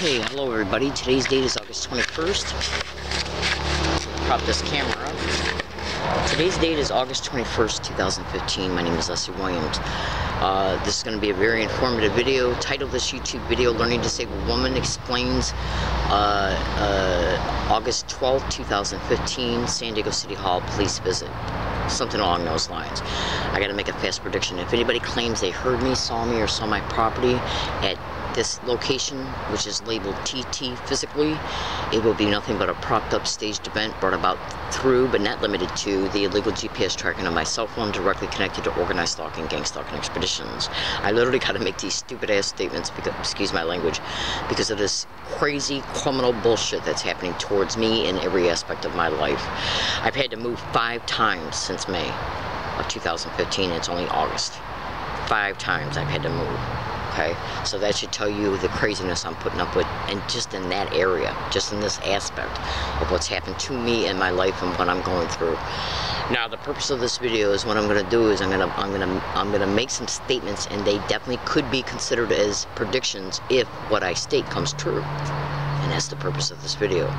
Okay, hello everybody. Today's date is August 21st. Prop this camera up. Today's date is August 21st, 2015. My name is Leslie Williams. This is going to be a very informative video. Title of this YouTube video, Learning Disabled Woman Explains August 12th, 2015, San Diego City Hall Police Visit. Something along those lines. I gotta make a fast prediction. If anybody claims they heard me, saw me, or saw my property at this location, which is labeled TT physically, it will be nothing but a propped up staged event brought about through, but not limited to, the illegal GPS tracking of my cell phone directly connected to organized stalking, gang stalking expeditions. I literally gotta make these stupid ass statements because, excuse my language, because of this crazy criminal bullshit that's happening towards me in every aspect of my life. I've had to move 5 times since May of 2015. It's only August. 5 times I've had to move. Okay, so that should tell you the craziness I'm putting up with, and just in that area, just in this aspect of what's happened to me in my life and what I'm going through. Now, the purpose of this video is what I'm going to do is I'm going to make some statements, and they definitely could be considered as predictions if what I state comes true. And that's the purpose of this video.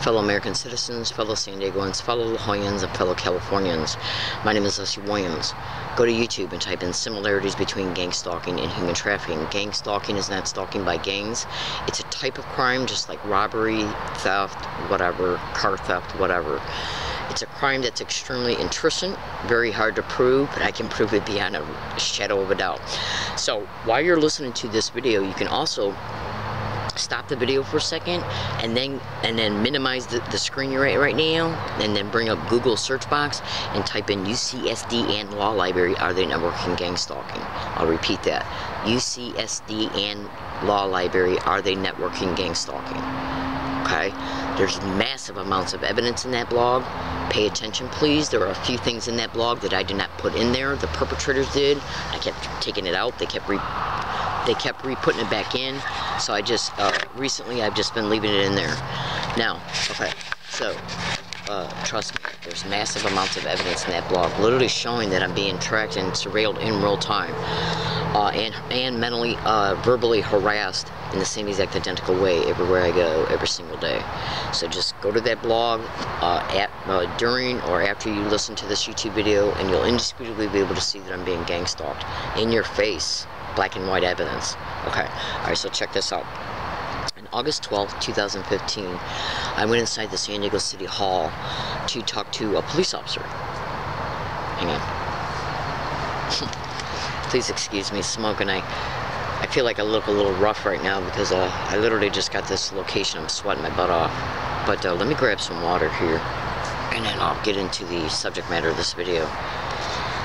Fellow American citizens, fellow San Diegoans, fellow La Jollans, and fellow Californians, my name is Leslie Williams. Go to YouTube and type in similarities between gang stalking and human trafficking. Gang stalking is not stalking by gangs. It's a type of crime just like robbery, theft, whatever, car theft, whatever. It's a crime that's extremely intrusive, very hard to prove, but I can prove it beyond a shadow of a doubt. So while you're listening to this video, you can also stop the video for a second and then minimize the screen you're at right now, and then bring up Google search box and type in UCSD and Law Library, are they networking gang stalking? I'll repeat that. UCSD and Law Library, are they networking gang stalking? Okay, there's massive amounts of evidence in that blog. Pay attention, please. There are a few things in that blog that I did not put in there. The perpetrators did. I kept taking it out. They kept re-putting it back in. So I just, recently I've just been leaving it in there. Now, okay, so, trust me, there's massive amounts of evidence in that blog, literally showing that I'm being tracked and surveilled in real time, and mentally, verbally harassed in the same exact identical way everywhere I go, every single day. So just go to that blog, during or after you listen to this YouTube video, and you'll indisputably be able to see that I'm being gang stalked in your face. Black and white evidence. Okay, alright, so check this out. On August 12th, 2015, I went inside the San Diego City Hall to talk to a police officer. Hang on. Please excuse me, smoking. I feel like I look a little rough right now because I literally just got this location. I'm sweating my butt off. But let me grab some water here, and then I'll get into the subject matter of this video.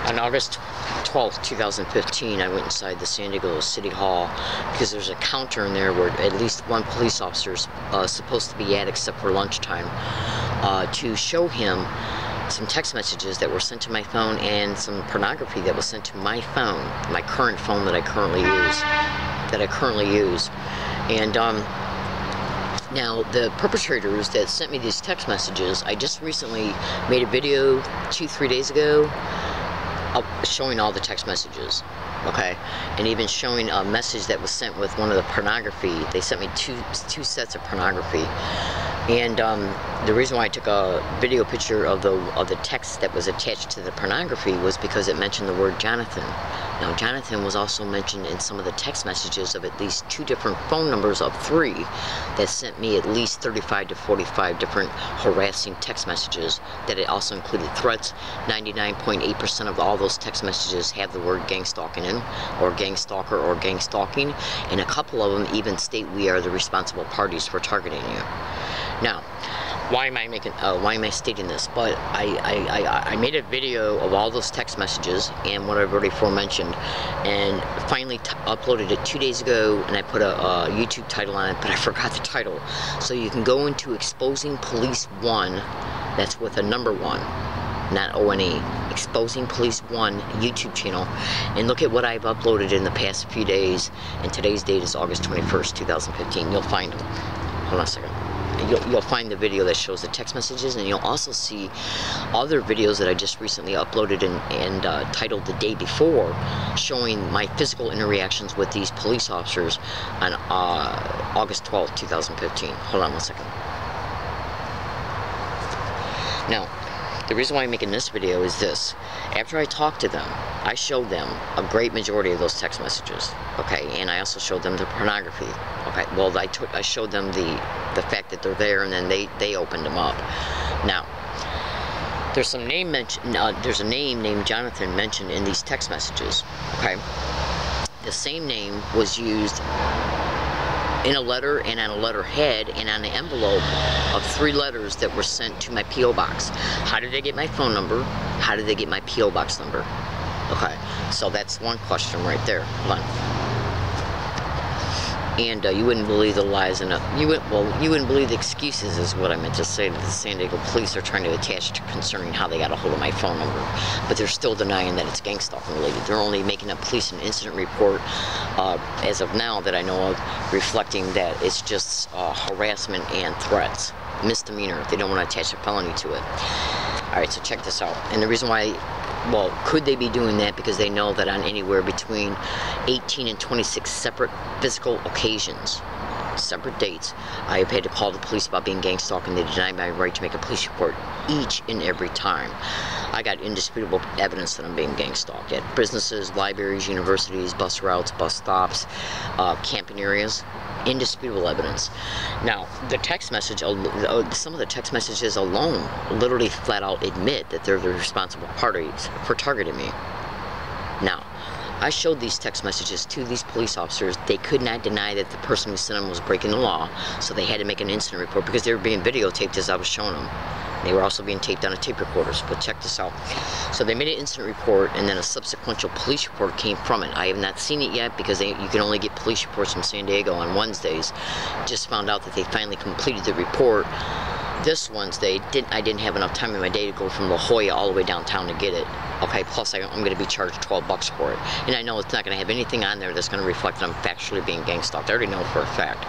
On August 12th, 2015, I went inside the San Diego City Hall because there's a counter in there where at least one police officer is supposed to be at, except for lunchtime, to show him some text messages that were sent to my phone and some pornography that was sent to my phone, my current phone that I currently use. And now, the perpetrators that sent me these text messages, I just recently made a video 2-3 days ago showing all the text messages, okay, and even showing a message that was sent with one of the pornography. They sent me two sets of pornography, and the reason why I took a video picture of the text that was attached to the pornography was because it mentioned the word Jonathan. Now, Jonathan was also mentioned in some of the text messages of at least 2 different phone numbers of 3 that sent me at least 35 to 45 different harassing text messages, that it also included threats. 99.8% of all those text messages have the word gang stalking in, or gang stalker, or gang stalking, and a couple of them even state we are the responsible parties for targeting you. Now, why am I stating this? But I made a video of all those text messages and what I've already aforementioned, and finally uploaded it 2 days ago, and I put a YouTube title on it, but I forgot the title. So you can go into Exposing Police 1, that's with a number 1, not O-N-E, Exposing Police 1 YouTube channel, and look at what I've uploaded in the past few days, and today's date is August 21st, 2015. You'll find them. Hold on a second. you'll find the video that shows the text messages, and you'll also see other videos that I just recently uploaded and titled The Day Before, showing my physical interactions with these police officers on August 12th, 2015. Hold on one second. Now, the reason why I'm making this video is this. After I talked to them, I showed them a great majority of those text messages, okay, and I also showed them the pornography, okay. Well, I showed them the fact that they're there, and then they opened them up. Now, there's a name named Jonathan mentioned in these text messages, okay. The same name was used in a letter and on a letterhead and on the envelope of 3 letters that were sent to my P.O. box. How did they get my phone number? How did they get my P.O. box number? Okay, so that's one question right there. Hold on. And you wouldn't believe the lies and you wouldn't believe the excuses is what I meant to say that the San Diego police are trying to attach to concerning how they got a hold of my phone number, but they're still denying that it's gang-stalking related. They're only making a police and incident report as of now that I know of, reflecting that it's just harassment and threats, misdemeanor. They don't want to attach a felony to it. All right, so check this out. And the reason why, well, could they be doing that? Because they know that on anywhere between 18 and 26 separate physical occasions, separate dates, I have had to call the police about being gang stalked, and they denied my right to make a police report each and every time. I got indisputable evidence that I'm being gang stalked at businesses, libraries, universities, bus routes, bus stops, camping areas. Indisputable evidence. Now, the text message, some of the text messages alone literally flat out admit that they're the responsible parties for targeting me. Now, I showed these text messages to these police officers. They could not deny that the person who sent them was breaking the law, so they had to make an incident report because they were being videotaped as I was showing them. They were also being taped on a tape recorder, but check this out. So they made an incident report, and then a subsequent police report came from it. I have not seen it yet because you can only get police reports from San Diego on Wednesdays. Just found out that they finally completed the report this Wednesday. I didn't have enough time in my day to go from La Jolla all the way downtown to get it. Okay, plus I'm going to be charged $12 for it. And I know it's not going to have anything on there that's going to reflect that I'm factually being gang stalked. I already know for a fact.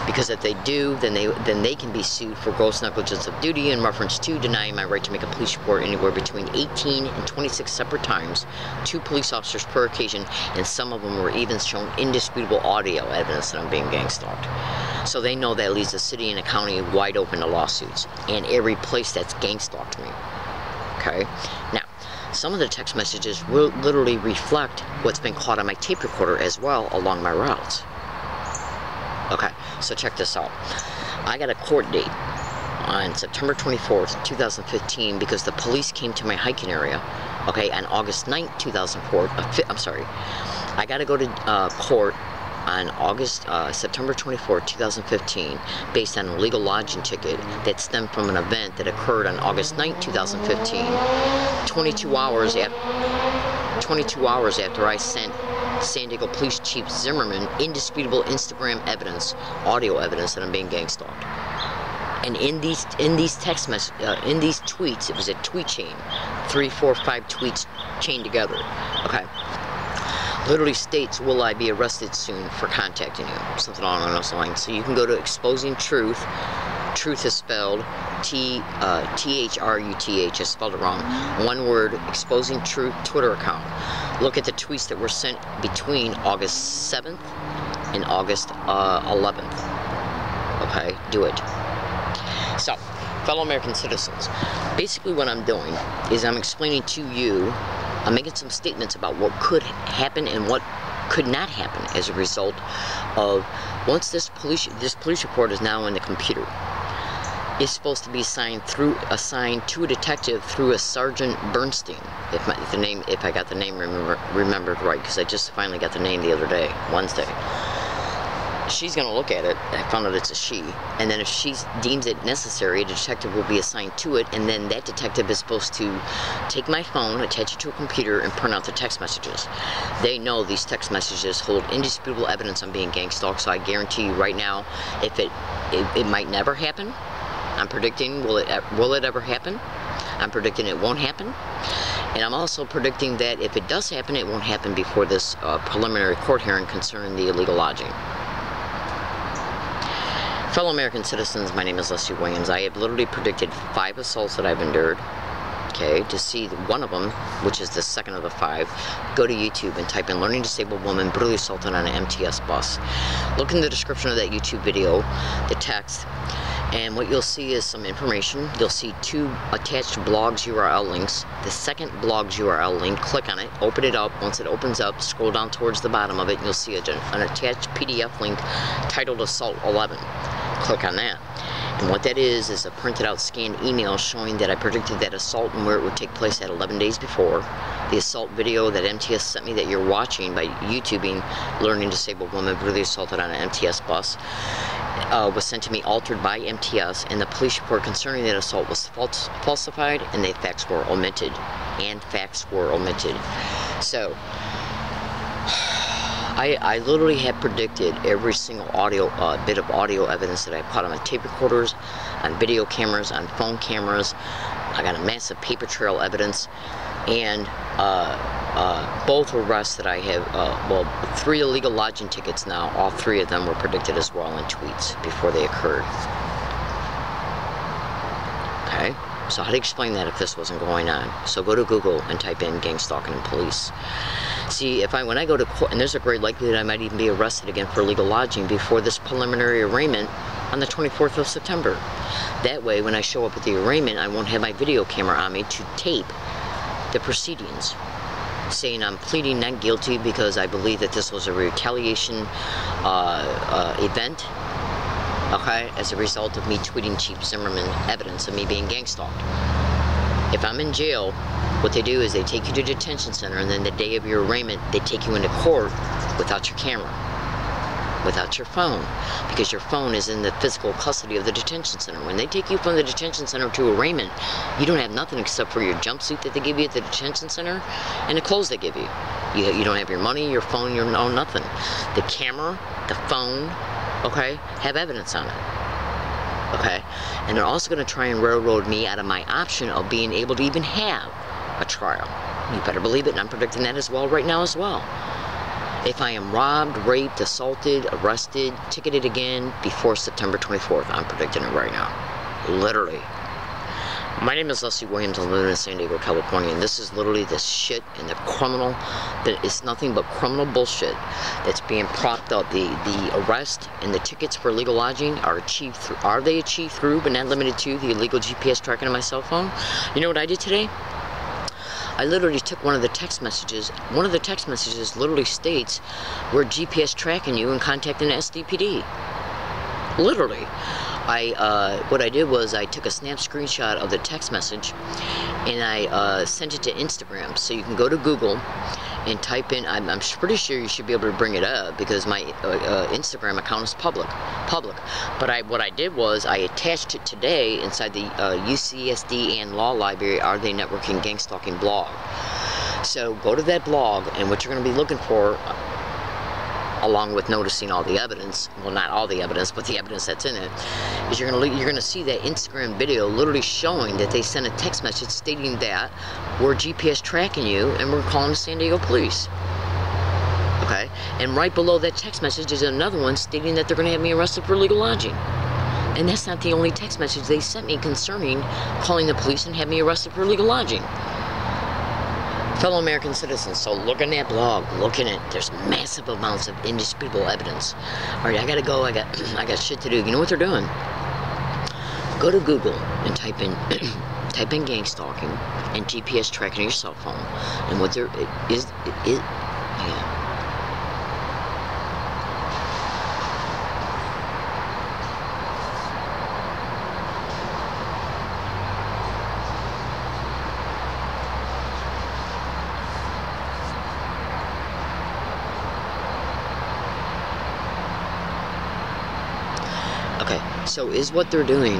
Because if they do, then they can be sued for gross negligence of duty in reference to denying my right to make a police report anywhere between 18 and 26 separate times, 2 police officers per occasion, and some of them were even shown indisputable audio evidence that I'm being gang stalked. So they know that leaves the city and the county wide open to lawsuits and every place that's gang stalked me. Okay? Now, some of the text messages will literally reflect what's been caught on my tape recorder as well along my routes. Okay, so check this out. I got a court date on September 24th, 2015 because the police came to my hiking area, okay, on August 9th, 2004, I'm sorry. I got to go to court on September 24th, 2015 based on a legal lodging ticket that stemmed from an event that occurred on August 9th, 2015, 22 hours after I sent San Diego Police Chief Zimmerman indisputable Instagram evidence, audio evidence that I'm being gang stalked. And in these text in these tweets, it was a tweet chain, 3, 4, 5 tweets chained together. Okay, literally states, "Will I be arrested soon for contacting you?" Something along those lines. So you can go to Exposing Truth. Truth is spelled T-H-R-U-T-H. I spelled it wrong. One word, Exposing Truth Twitter account. Look at the tweets that were sent between August 7th and August 11th. Okay, do it. So, fellow American citizens, basically what I'm doing is I'm explaining to you, I'm making some statements about what could happen and what could not happen as a result of once this police report is now in the computer. Is supposed to be assigned to a detective through a Sergeant Bernstein. If I got the name remembered right, because I just finally got the name the other day, Wednesday. She's gonna look at it. I found out it's a she, and then if she deems it necessary, a detective will be assigned to it, and then that detective is supposed to take my phone, attach it to a computer, and print out the text messages. They know these text messages hold indisputable evidence on being gang stalked, so I guarantee you right now, if it might never happen. I'm predicting, will it ever happen? I'm predicting it won't happen. And I'm also predicting that if it does happen, it won't happen before this preliminary court hearing concerning the illegal lodging. Fellow American citizens, my name is Leslie Williams. I have literally predicted 5 assaults that I've endured. Okay, to see one of them, which is the second of the 5, go to YouTube and type in learning disabled woman brutally assaulted on an MTS bus. Look in the description of that YouTube video, the text, and what you'll see is some information. You'll see 2 attached blogs URL links. The second blog's URL link, click on it, open it up. Once it opens up, scroll down towards the bottom of it, and you'll see an attached PDF link titled Assault 11. Click on that. And what that is a printed out scanned email showing that I predicted that assault and where it would take place at 11 days before. The assault video that MTS sent me that you're watching by YouTubing, learning disabled woman brutally assaulted on an MTS bus, was sent to me altered by MTS, and the police report concerning that assault was falsified, and the facts were omitted. So, I literally have predicted every single bit of audio evidence that I caught on my tape recorders, on video cameras, on phone cameras. I got a massive paper trail evidence, and both arrests that I have, well, 3 illegal lodging tickets now, all 3 of them were predicted as well in tweets before they occurred. Okay? So how do you explain that if this wasn't going on? So go to Google and type in gang stalking and police. See, when I go to court, and there's a great likelihood I might even be arrested again for illegal lodging before this preliminary arraignment on the 24th of September. That way, when I show up at the arraignment, I won't have my video camera on me to tape the proceedings, saying I'm pleading not guilty because I believe that this was a retaliation event, okay, as a result of me tweeting Chief Zimmerman evidence of me being gang stalked. If I'm in jail, what they do is they take you to detention center, and then the day of your arraignment, they take you into court without your camera, without your phone, because your phone is in the physical custody of the detention center. When they take you from the detention center to arraignment, you don't have nothing except for your jumpsuit that they give you at the detention center and the clothes they give you. You don't have your money, your phone, your nothing. The camera, the phone, okay, have evidence on it. Okay, and they're also going to try and railroad me out of my option of being able to even have a trial. You better believe it, and I'm predicting that as well right now as well. If I am robbed, raped, assaulted, arrested, ticketed again before September 24th, I'm predicting it right now. Literally. My name is Leslie Williams. I live in San Diego, California, and this is literally the shit and the criminal, that is nothing but criminal bullshit that's being propped up. The arrest and the tickets for illegal lodging are achieved through, but not limited to, the illegal GPS tracking on my cell phone. You know what I did today? I literally took one of the text messages. One of the text messages literally states, we're GPS tracking you and contacting the SDPD. Literally. What I did was I took a snap screenshot of the text message and I sent it to Instagram. So you can go to Google and type in, I'm pretty sure you should be able to bring it up because my Instagram account is public. But what I did was I attached it today inside the UCSD and Law Library Are They Networking Gang Stalking blog. So go to that blog, and what you're going to be looking for, along with noticing all the evidence, well, not all the evidence, but the evidence that's in it, is you're gonna see that Instagram video literally showing that they sent a text message stating that we're GPS tracking you and we're calling the San Diego police. Okay, and right below that text message is another one stating that they're gonna have me arrested for illegal lodging. And that's not the only text message they sent me concerning calling the police and have me arrested for illegal lodging. Fellow American citizens, so look in that blog, look in it. There's massive amounts of indisputable evidence. All right, I gotta go. I got shit to do. You know what they're doing? Go to Google and type in gang stalking and GPS tracking your cell phone, and what there is, yeah. Okay, so is what they're doing,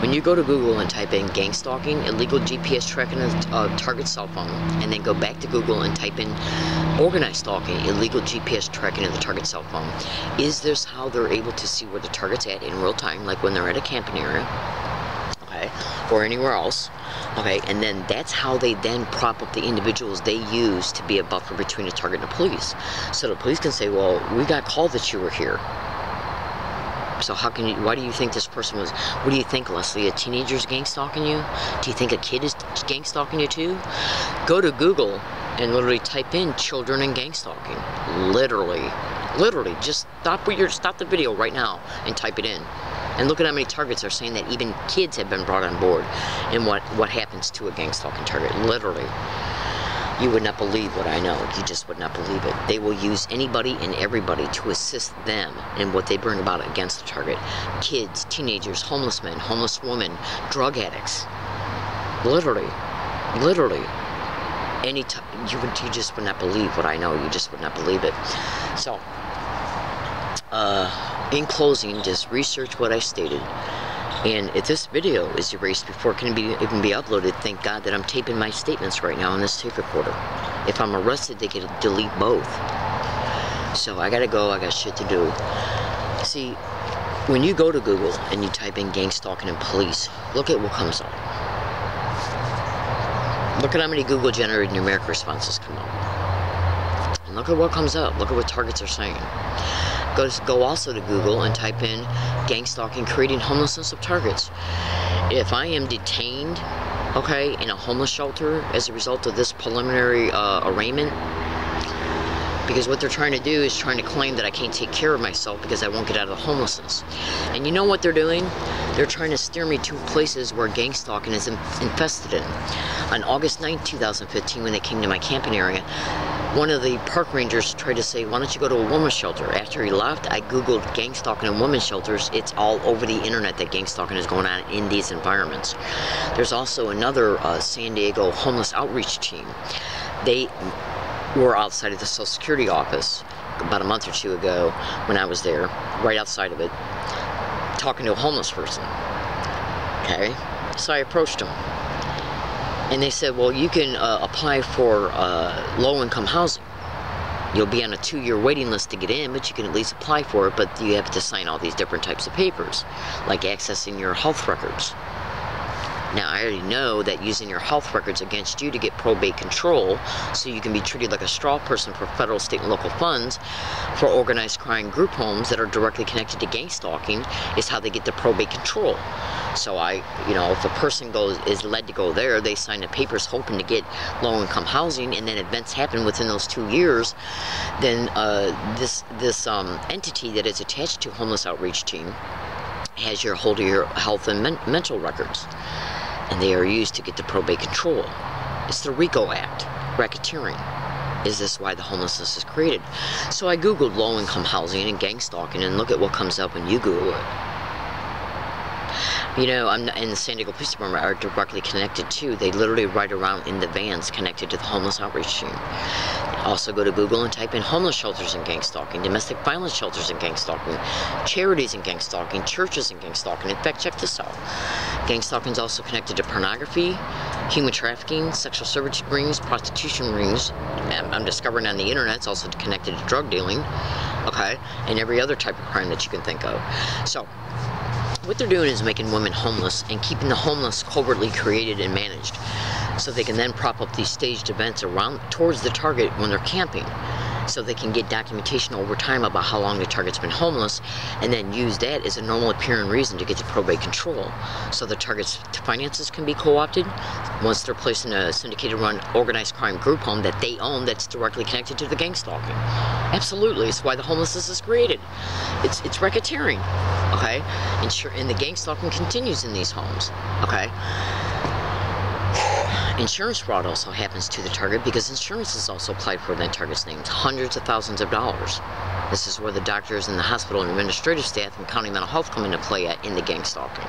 when you go to Google and type in gang stalking, illegal GPS tracking of target cell phone, and then go back to Google and type in organized stalking, illegal GPS tracking of the target cell phone, is this how they're able to see where the target's at in real time, like when they're at a camping area, okay, or anywhere else, okay, and then that's how they then prop up the individuals they use to be a buffer between the target and the police. So the police can say, well, we got called that you were here. So why do you think this person was, what do you think, Leslie, a teenager's gang stalking you? Do you think a kid is gang stalking you too? Go to Google and literally type in children and gang stalking. Literally, just stop the video right now and type it in. And look at how many targets are saying that even kids have been brought on board and what happens to a gang stalking target. Literally. You would not believe what I know. You just would not believe it. They will use anybody and everybody to assist them in what they bring about against the target. Kids, teenagers, homeless men, homeless women, drug addicts. Literally. You just would not believe what I know. You just would not believe it. So, in closing, just research what I stated. And if this video is erased before it can even be uploaded, thank God that I'm taping my statements right now on this tape recorder. If I'm arrested, they can delete both. So I gotta go, I got shit to do. See, when you go to Google and you type in gang stalking and police, look at what comes up. Look at how many Google generated numeric responses come up. And look at what comes up. Look at what targets are saying. Go also to Google and type in gang stalking creating homelessness of targets. If I am detained, okay, in a homeless shelter as a result of this preliminary arraignment, because what they're trying to do is trying to claim that I can't take care of myself because I won't get out of the homelessness. And you know what they're doing? They're trying to steer me to places where gang stalking is infested in. On August 9, 2015, when they came to my camping area, one of the park rangers tried to say, why don't you go to a women's shelter? After he left, I Googled gang stalking and women's shelters. It's all over the internet that gang stalking is going on in these environments. There's also another San Diego homeless outreach team. They were outside of the Social Security office about a month or two ago when I was there, right outside of it, talking to a homeless person. Okay? So I approached them. And they said, well, you can apply for low-income housing. You'll be on a 2-year waiting list to get in, but you can at least apply for it, but you have to sign all these different types of papers, like accessing your health records. Now, I already know that using your health records against you to get probate control, so you can be treated like a straw person for federal, state, and local funds for organized crime group homes that are directly connected to gang stalking, is how they get the probate control. So if a person is led to go there, they sign the papers hoping to get low-income housing, and then events happen within those 2 years, then this entity that is attached to homeless outreach team has your hold of your health and mental records, and they are used to get the probate control. It's the Ricco Act, racketeering. Is this why the homelessness is created? So I Googled low-income housing and gang stalking, and look at what comes up when you Google it. You know, and the San Diego Police Department are directly connected too. They literally ride around in the vans connected to the homeless outreach team. Also go to Google and type in homeless shelters and gang stalking, domestic violence shelters and gang stalking, charities and gang stalking, churches and gang stalking. In fact, check this out. Gang stalking is also connected to pornography, human trafficking, sexual servitude rings, prostitution rings. I'm discovering on the internet it's also connected to drug dealing, okay, and every other type of crime that you can think of. So what they're doing is making women homeless and keeping the homeless covertly created and managed, so they can then prop up these staged events around towards the target when they're camping, so they can get documentation over time about how long the target's been homeless, and then use that as a normal appearing reason to get the probate control, so the target's finances can be co-opted once they're placed in a syndicated run organized crime group home that they own that's directly connected to the gang stalking. Absolutely, it's why the homelessness is created. It's racketeering, okay? And the gang stalking continues in these homes, okay? Insurance fraud also happens to the target because insurance is also applied for in that target's name, hundreds of thousands of dollars. This is where the doctors and the hospital and administrative staff and county mental health come into play in the gang stalking.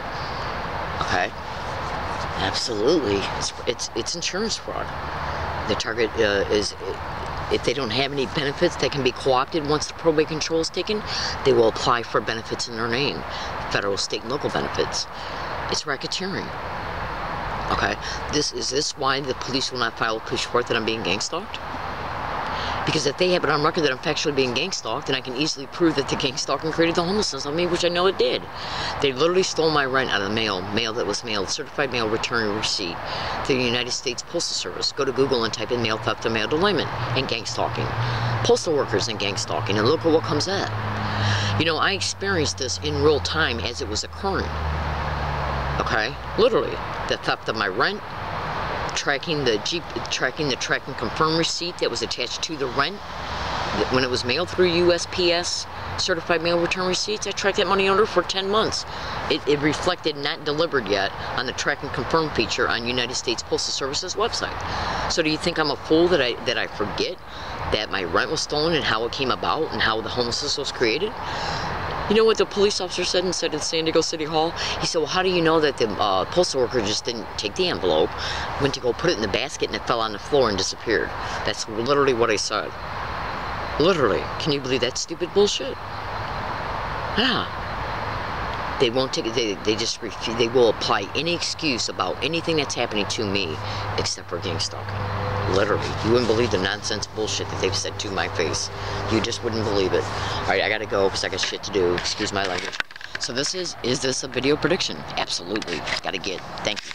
Okay? Absolutely. It's insurance fraud. The target if they don't have any benefits that can be co-opted once the probate control is taken, they will apply for benefits in their name, federal, state, and local benefits. It's racketeering. Okay, is this why the police will not file a police report that I'm being gang stalked? Because if they have it on record that I'm factually being gang stalked, then I can easily prove that the gang stalking created the homelessness on me, which I know it did. They literally stole my rent out of the mail that was mailed, certified mail return receipt to the United States Postal Service. Go to Google and type in mail theft and mail delayment and gang stalking. Postal workers and gang stalking, and look at what comes up. You know, I experienced this in real time as it was occurring. Okay? Literally. The theft of my rent, tracking the track and confirm receipt that was attached to the rent when it was mailed through USPS certified mail return receipts. I tracked that money order for 10 months. It reflected not delivered yet on the track and confirm feature on United States Postal Service's website. So do you think I'm a fool that I forget that my rent was stolen and how it came about and how the homelessness was created? You know what the police officer said inside of San Diego City Hall? He said, well, how do you know that the postal worker just didn't take the envelope, went to go put it in the basket, and it fell on the floor and disappeared? That's literally what I said. Literally. Can you believe that stupid bullshit? Yeah. They won't take it. They just refuse. They will apply any excuse about anything that's happening to me except for gang stalking. Literally. You wouldn't believe the nonsense bullshit that they've said to my face. You just wouldn't believe it. Alright, I gotta go because I got shit to do. Excuse my language. So is this a video prediction? Absolutely. Gotta get. Thank you.